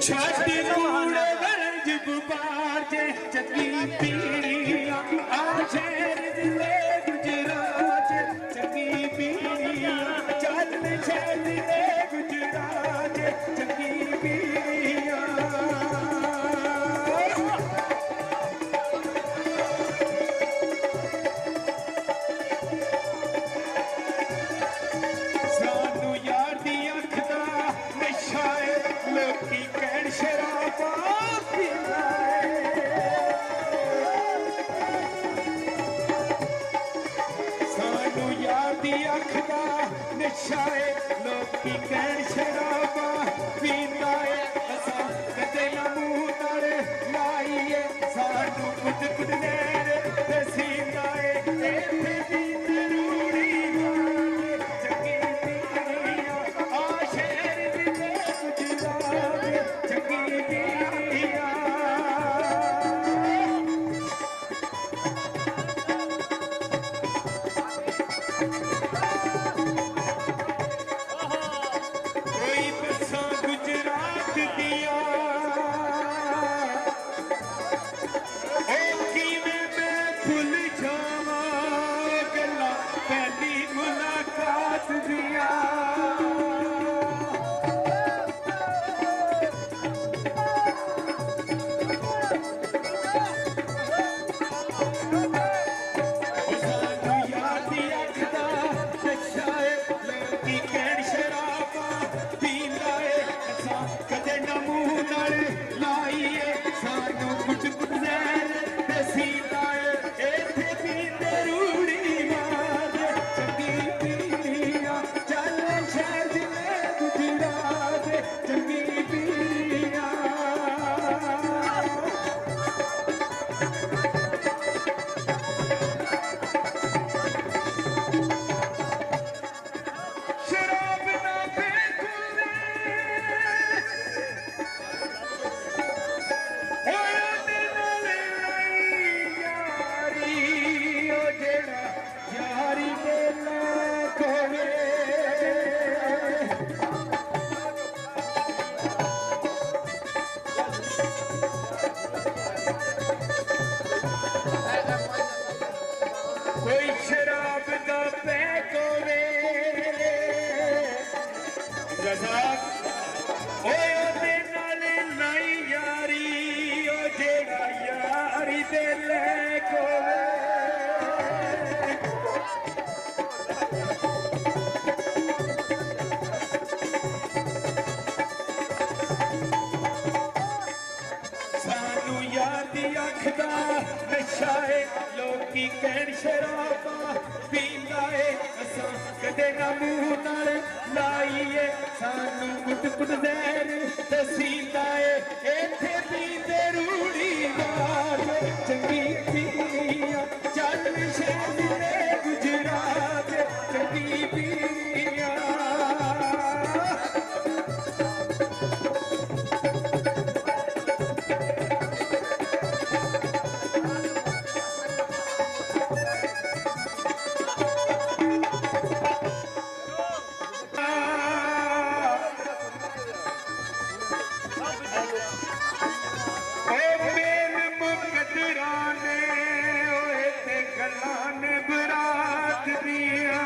छाती कूड़े गरज गुबार जे चकी पीड़िया आ शहर दिले गुजरात चकी पीड़िया चल शहर दिले गुजरात चकी पीड़िया सानू यार दी अख दा नशा है लोकी कहण शराबा पींदा सानू यार दी अख दा नशा है लोकी कहण शराबा पींदा है असां कदे ना मूंह नाल लाईए सानू कुट कुट नैर दसींदा है इत्थे दी जरूरी चंगी पीड़िया आ शहर दिले गुजरात चंगी पीड़िया कोई बसा गुजरात दिया ओ किवें मैं भुल जावां गल्लां पहली मुलाकात दिया सानू यार दी अख दा नशा है लोकी कहण शराबा पींदा है असां कदे ना मूंह नाल लाईए सानू कुट कुट नैर दसींदा है इत्थे पींदे रूड़ी मार चंगी पीड़िया चल शहर दिले गुजरात चंगी पीड़िया शराब ना बेकुले ओए ओदे नाल लई यारी ओ जेड़ा यारी दे लाख होवे कोई शराब दा पैक होवे रज़ाक ओए ओदे नाल नहीं यारी ओ जेड़ा यारी दे लैक होवे सानू यार दी अख दा नशा है लोकी कहण शराबा पींदा है असां कदे ना मूंह नाल लाईए सानू कुट कुट नैर दसींदा है इत्थे पींदे रूड़ी मार चंगी पीड़िया चल शहर दिले गुजरात चंगी पीड़िया ओ मेल मुकदरा ने ओए ते गल्लां ने बरात दिया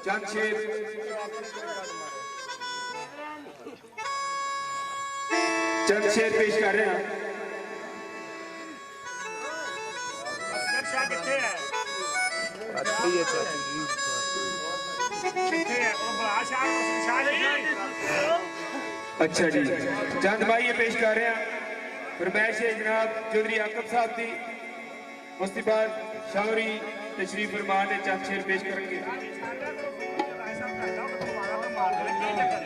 जमशेद जमशेद पेश कर रहे हैं अच्छा कितने है अच्छी है चाची जी कितने है वो बड़ा शादी अच्छा जी चंद भाई ये पेश कर रहे हैं फरमाइश है जनाब चौधरी आकब साहब की उसके बाद शावरी तशरीफ फरमान ने चंद शेर पेश करेंगे